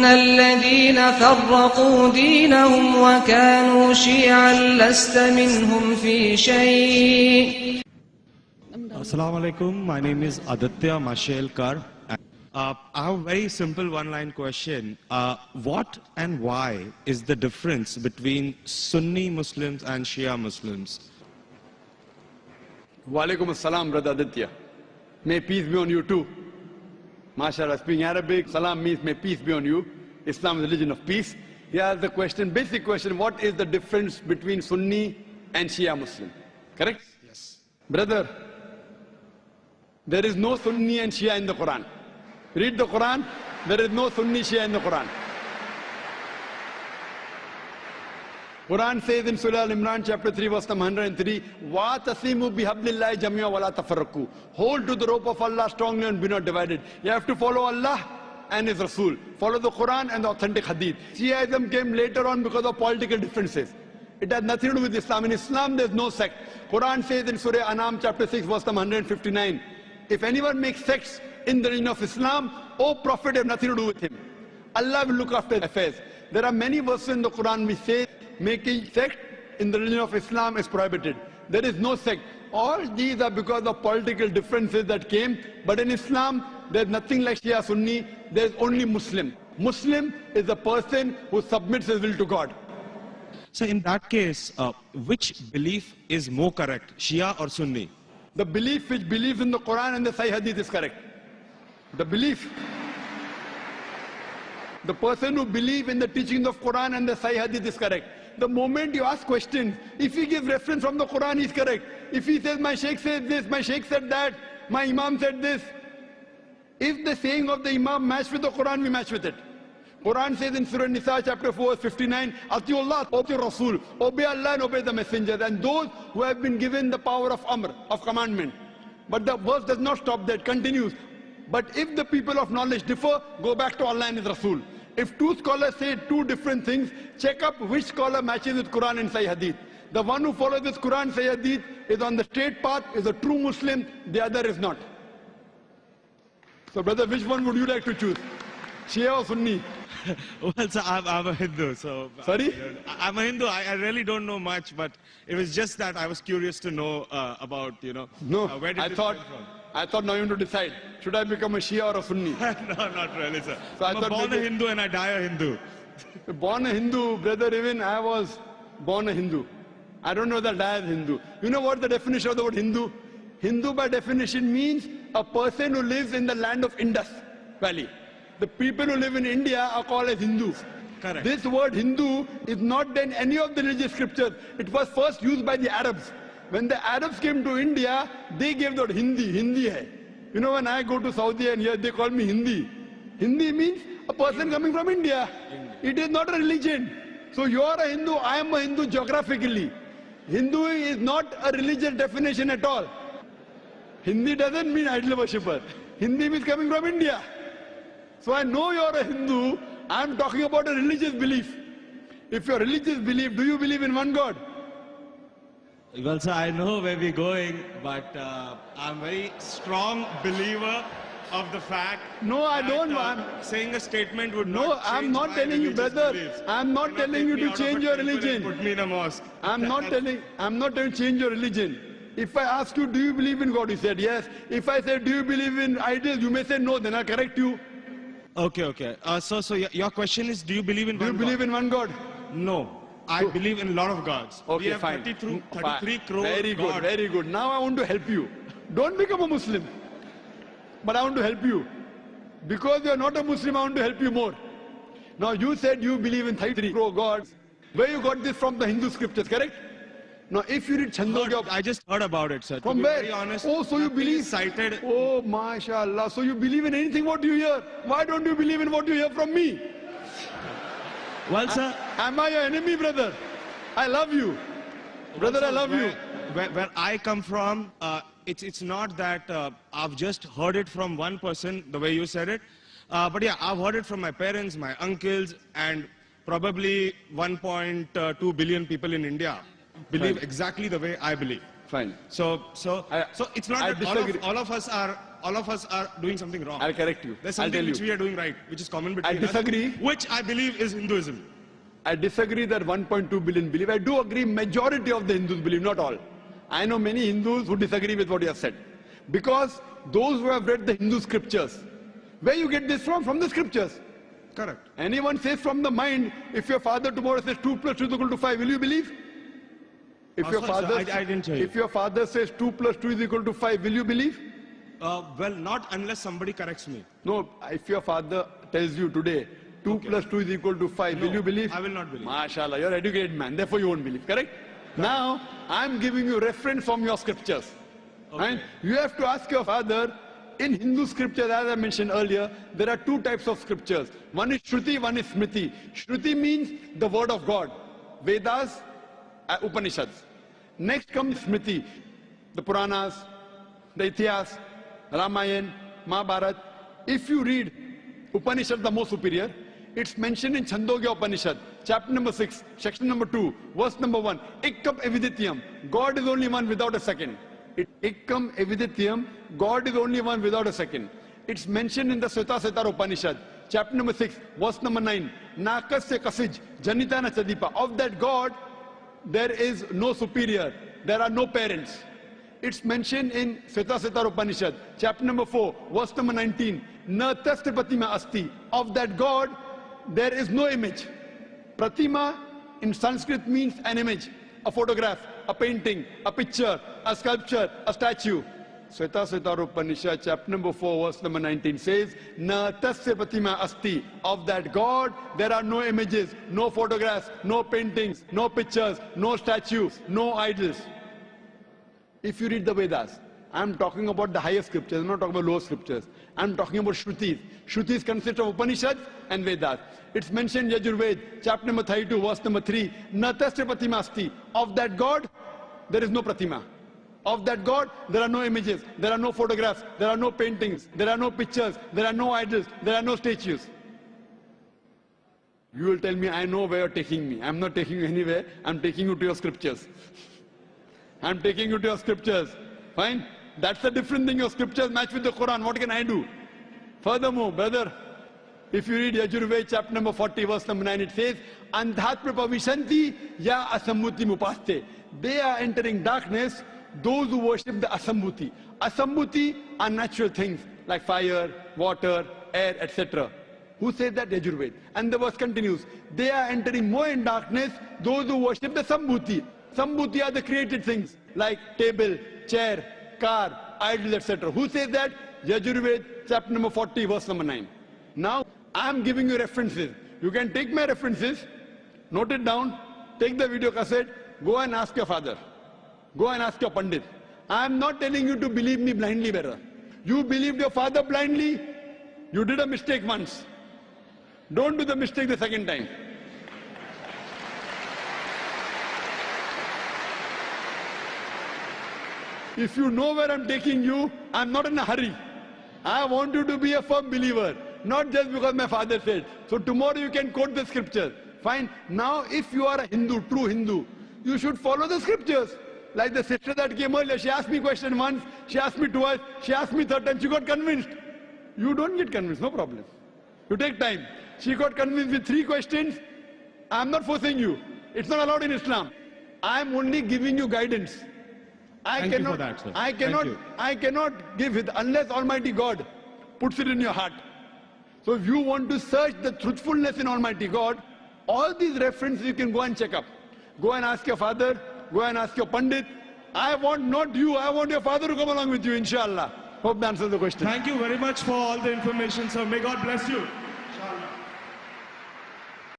الذين فرقوا دينهم وكانوا شيعا لست منهم في شيء. Assalamu alaikum. My name is Aditya Mashelkar. I have a very simple one-line question. What and why is the difference between Sunni Muslims and Shia Muslims? Wa alaikum assalam, brother Aditya. May peace be on you too. MashaAllah, speaking Arabic, salam means may peace be on you. Islam is a religion of peace. Here's the question, basic question, what is the difference between Sunni and Shia Muslim? Correct? Yes. Brother, there is no Sunni and Shia in the Quran. Read the Quran, there is no Sunni Shia in the Quran. Quran says in Surah Al-Imran chapter 3 verse number 103, وَاتَصِمُوا بِحَبْلِ اللَّهِ جَمِيعًا وَلَا تَفَرَّقُوا. Hold to the rope of Allah strongly and be not divided. You have to follow Allah and His Rasul. Follow the Quran and the authentic Hadith. Shiaism came later on because of political differences. It has nothing to do with Islam. In Islam there is no sect. Quran says in Surah Anam chapter 6 verse number 159, if anyone makes sects in the religion of Islam, O Prophet, have nothing to do with him. Allah will look after affairs. There are many verses in the Quran which say making sect in the religion of Islam is prohibited. There is no sect. All these are because of political differences that came. But in Islam, there is nothing like Shia Sunni. There is only Muslim. Muslim is a person who submits his will to God. So in that case, which belief is more correct, Shia or Sunni? The belief which believes in the Quran and the Sahih Hadith is correct. The belief. The person who believes in the teachings of Quran and the Sahih Hadith is correct. The moment you ask questions, if he gives reference from the Quran, he is correct. If he says, my Shaykh said this, my Shaykh said that, my Imam said this. If the saying of the Imam match with the Quran, we match with it. Quran says in Surah Nisa chapter 4 verse 59, Atiullah, obey Rasul, obey Allah and obey the messengers, and those who have been given the power of Amr, of commandment. But the verse does not stop there, it continues. But if the people of knowledge differ, go back to Allah and His Rasul. If two scholars say two different things, check up which scholar matches with Quran and Sahih Hadith. The one who follows this Quran Sahih Hadith is on the straight path, is a true Muslim, the other is not. So brother, which one would you like to choose? Shia or Sunni? Well, sir, I'm a Hindu, so... Sorry? I'm a Hindu. I really don't know much, but it was just that I was curious to know about, No, where did I it thought come from? I thought now you want to decide, should I become a Shia or a Sunni? No, not really, sir. So I'm born a maybe- Hindu and I die a Hindu. Born a Hindu, brother, even I was born a Hindu. I don't know that I am Hindu. You know what the definition of the word Hindu? Hindu by definition means a person who lives in the land of Indus Valley. The people who live in India are called as Hindus. Correct. This word Hindu is not in any of the religious scriptures. It was first used by the Arabs. When the Arabs came to India, they gave the word Hindi. Hindi hai. You know, when I go to Saudi and here they call me Hindi. Hindi means a person coming from India. It is not a religion. So you are a Hindu, I am a Hindu geographically. Hindu is not a religious definition at all. Hindi doesn't mean idol worshipper. Hindi means coming from India. So I know you are a Hindu. I am talking about a religious belief. If your religious belief, do you believe in one God? Well, sir, I know where we're going, but I'm a very strong believer of the fact No, I that, don't. I'm, saying a statement would No, not I'm change not my telling you, religious brother. beliefs. I'm not Do not telling take you me to out of change a your temple and religion. Put me in a mosque. I'm not telling you change your religion. If I ask you, do you believe in God? You said yes. If I say, do you believe in idols? You may say no, then I'll correct you. Okay. So your question is, do you believe in Do you one believe God? in one God? No. I believe in a lot of gods. Okay, we have fine. 33 crore Very good, gods. very good. Now I want to help you. Don't become a Muslim. But I want to help you. Because you are not a Muslim, I want to help you more. Now you said you believe in 33 crore gods. Where you got this from the Hindu scriptures, correct? Now if you read Chandogya... I just heard about it, sir. From to be where? very honest, Oh, so you nothing believe... is cited. Oh, mashallah. So you believe in anything what you hear. Why don't you believe in what you hear from me? Well, sir, Am I your enemy, brother? I love you. Brother, I love you. Where I come from, it's not that I've just heard it from one person, the way you said it. But yeah, I've heard it from my parents, my uncles, and probably 1.2 billion people in India believe Fine. exactly the way I believe. Fine. So it's not I that disagree. all of us are all of us are doing something wrong. I'll correct you. There's I'll something tell which you. we are doing right, which is common between us. disagree. Which I believe is Hinduism. I disagree that 1.2 billion believe. I do agree majority of the Hindus believe, not all. I know many Hindus who disagree with what you have said. Because those who have read the Hindu scriptures, where you get this from? From the scriptures. Correct. Anyone says from the mind, if your father tomorrow says 2 plus 2 is equal to 5, will you believe? If your sorry, father, sir, I didn't hear you. If your father says 2 plus 2 is equal to 5, will you believe? Well, not unless somebody corrects me. No, if your father tells you today 2 plus 2 is equal to 5, No, will you believe? I will not believe. MashaAllah, you're an educated man, therefore you won't believe, correct? Now, I'm giving you reference from your scriptures. Okay. And you have to ask your father, in Hindu scriptures, as I mentioned earlier, there are two types of scriptures. One is Shruti, one is Smriti. Shruti means the word of God. Vedas, Upanishads. Next comes Smriti, the Puranas, the Itihas, Ramayana, Mahabharata. If you read Upanishad, the most superior, it's mentioned in Chandogya Upanishad, chapter number 6, section number 2, verse number 1. Ikkam evidityam. God is only one without a second. Ikkam evidityam. God is only one without a second. It's mentioned in the Sveta Upanishad, chapter number 6, verse number 9. Nakasya kasij, janitana chadipa. Of that God, there is no superior. There are no parents. It's mentioned in Sveta Upanishad, chapter number 4, verse number 19. Na tasya pratima asti. Of that God, there is no image. Pratima in Sanskrit means an image, a photograph, a painting, a picture, a sculpture, a statue. Sveta Upanishad, chapter number 4, verse number 19 says, Na tasya pratima asti. Of that God, there are no images, no photographs, no paintings, no pictures, no statues, no idols. If you read the Vedas, I'm talking about the higher scriptures, I'm not talking about lower scriptures. I'm talking about Shrutis. Shrutis consist of Upanishads and Vedas. It's mentioned in Yajurved, chapter number 32, verse number 3. Natasya pratima asti. Of that God, there is no pratima. Of that God, there are no images, there are no photographs, there are no paintings, there are no pictures, there are no idols, there are no statues. You will tell me, I know where you're taking me. I'm not taking you anywhere, I'm taking you to your scriptures. I'm taking you to your scriptures. Fine? That's a different thing. Your scriptures match with the Quran. What can I do? Furthermore, brother, if you read Yajurved, chapter number 40, verse number 9, it says, Andhatma pavishanti ya asammuti mupaste. They are entering darkness, those who worship the asammuti. Asammuti are natural things like fire, water, air, etc. Who says that? Yajurved. And the verse continues, they are entering more in darkness, those who worship the sambhuti. Sambhuti are the created things like table, chair, car, idols, etc. Who says that? Yajurved, chapter number 40, verse number 9. Now, I am giving you references. You can take my references, note it down, take the video cassette, go and ask your father. Go and ask your Pandit. I am not telling you to believe me blindly, brother. You believed your father blindly, you did a mistake once. Don't do the mistake the second time. If you know where I'm taking you, I'm not in a hurry. I want you to be a firm believer, not just because my father said. So tomorrow you can quote the scriptures. Fine. Now if you are a Hindu, true Hindu, you should follow the scriptures. Like the sister that came earlier, she asked me question once, she asked me twice, she asked me third time, she got convinced. You don't get convinced, no problem. You take time. She got convinced with 3 questions. I'm not forcing you. It's not allowed in Islam. I'm only giving you guidance. Thank you for that, sir. I cannot give it unless Almighty God puts it in your heart. So if you want to search the truthfulness in Almighty God, all these references you can go and check up. Go and ask your father, go and ask your Pandit. I want not you, I want your father to come along with you, inshallah. Hope that answers the question. Thank you very much for all the information, sir. May God bless you.